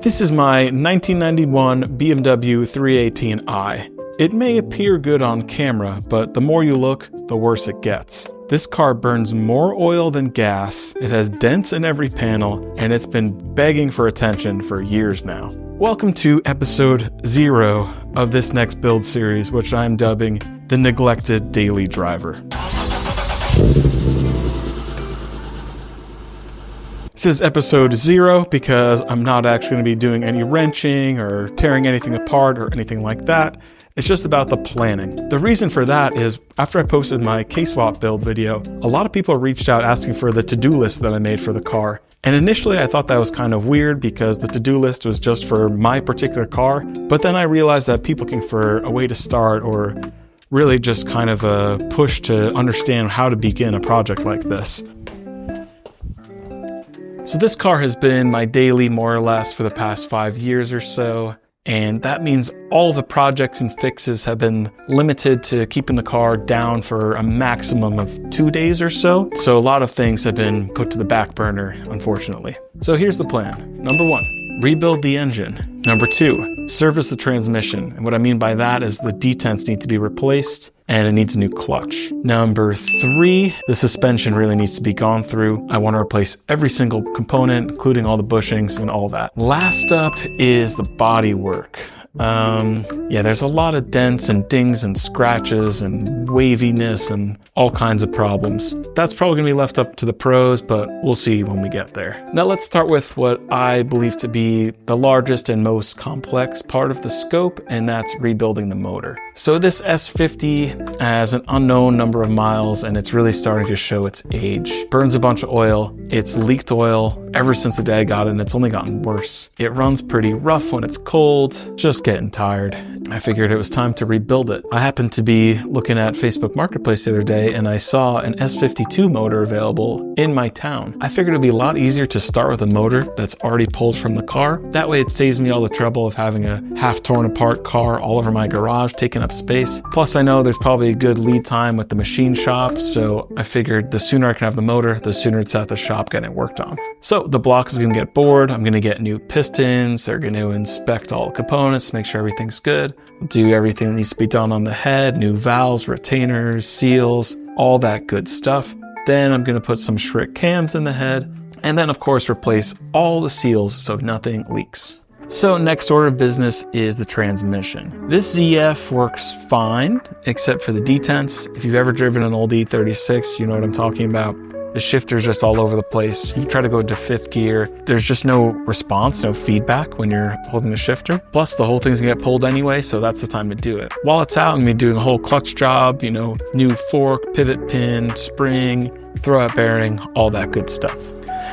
This is my 1991 BMW 318i. It may appear good on camera, but the more you look, the worse it gets. This car burns more oil than gas, it has dents in every panel, and it's been begging for attention for years now. Welcome to episode 0 of this next build series, which I'm dubbing the Neglected Daily Driver. This is episode 0 because I'm not actually going to be doing any wrenching or tearing anything apart or anything like that. It's just about the planning. The reason for that is after I posted my K-Swap build video, a lot of people reached out asking for the to-do list that I made for the car. And initially I thought that was kind of weird because the to-do list was just for my particular car. But then I realized that people looking for a way to start or really just kind of a push to understand how to begin a project like this. So this car has been my daily more or less for the past 5 years or so. And that means all the projects and fixes have been limited to keeping the car down for a maximum of 2 days or so. So a lot of things have been put to the back burner, unfortunately. So here's the plan. Number 1, rebuild the engine. Number 2, service the transmission. And what I mean by that is the detents need to be replaced and it needs a new clutch. Number 3, the suspension really needs to be gone through. I want to replace every single component, including all the bushings and all that. Last up is the body work. There's a lot of dents and dings and scratches and waviness and all kinds of problems. That's probably going to be left up to the pros, but we'll see when we get there. Now let's start with what I believe to be the largest and most complex part of the scope, and that's rebuilding the motor. So this S50 has an unknown number of miles and it's really starting to show its age. Burns a bunch of oil. It's leaked oil ever since the day I got it, and it's only gotten worse. It runs pretty rough when it's cold, just getting tired. I figured it was time to rebuild it. I happened to be looking at Facebook Marketplace the other day and I saw an S52 motor available in my town. I figured it'd be a lot easier to start with a motor that's already pulled from the car. That way it saves me all the trouble of having a half torn apart car all over my garage taking up space. Plus I know there's probably a good lead time with the machine shop, so I figured the sooner I can have the motor, the sooner it's at the shop getting worked on. So the block is going to get bored. I'm going to get new pistons. They're going to inspect all components, make sure everything's good. Do everything that needs to be done on the head, new valves, retainers, seals, all that good stuff. Then I'm going to put some Schrick cams in the head, and then of course replace all the seals so nothing leaks. So next order of business is the transmission. This ZF works fine, except for the detents. If you've ever driven an old E36, you know what I'm talking about. The shifter's just all over the place. You try to go into 5th gear, there's just no response, no feedback when you're holding the shifter. Plus the whole thing's gonna get pulled anyway, so that's the time to do it. While it's out, I'm gonna be doing a whole clutch job, new fork, pivot pin, spring, throwout bearing, all that good stuff.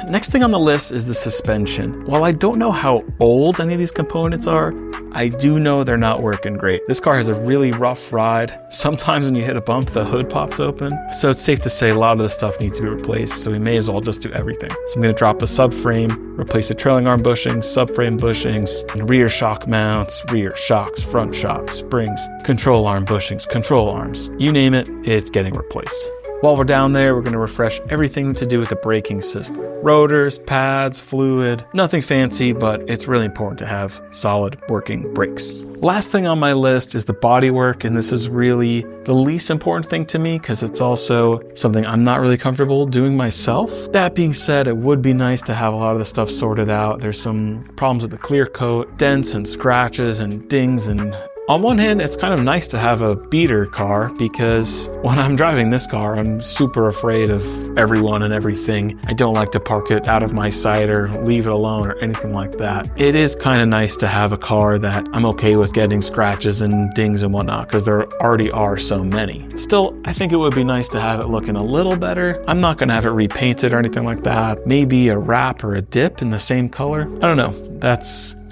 Next thing on the list is the suspension. While I don't know how old any of these components are, I do know they're not working great. This car has a really rough ride. Sometimes when you hit a bump, the hood pops open. So it's safe to say a lot of the stuff needs to be replaced, so we may as well just do everything. So I'm gonna drop the subframe, replace the trailing arm bushings, subframe bushings, rear shock mounts, rear shocks, front shocks, springs, control arm bushings, control arms. You name it, it's getting replaced. While we're down there, we're going to refresh everything to do with the braking system. Rotors, pads, fluid, nothing fancy, but it's really important to have solid working brakes. Last thing on my list is the bodywork, and this is really the least important thing to me because it's also something I'm not really comfortable doing myself. That being said, it would be nice to have a lot of the stuff sorted out. There's some problems with the clear coat, dents and scratches and dings, and on one hand, it's kind of nice to have a beater car because when I'm driving this car, I'm super afraid of everyone and everything. I don't like to park it out of my sight or leave it alone or anything like that. It is kind of nice to have a car that I'm okay with getting scratches and dings and whatnot because there already are so many. Still, I think it would be nice to have it looking a little better. I'm not going to have it repainted or anything like that. Maybe a wrap or a dip in the same color. I don't know.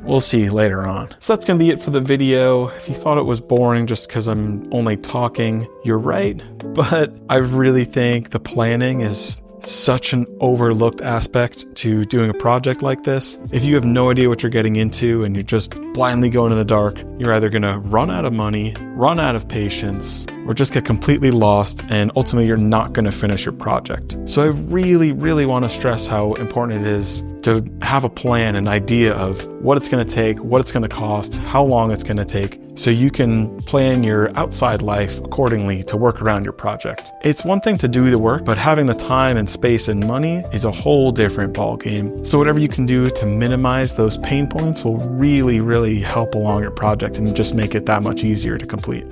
We'll see later on. So that's going to be it for the video. If you thought it was boring just because I'm only talking, you're right. But I really think the planning is such an overlooked aspect to doing a project like this. If you have no idea what you're getting into and you're just blindly going in the dark, you're either going to run out of money, run out of patience, or just get completely lost, and ultimately you're not going to finish your project. So I really, really want to stress how important it is to have a plan, an idea of what it's going to take, what it's going to cost, how long it's going to take, so you can plan your outside life accordingly to work around your project. It's one thing to do the work, but having the time and space and money is a whole different ballgame. So whatever you can do to minimize those pain points will really, really help along your project and just make it that much easier to complete.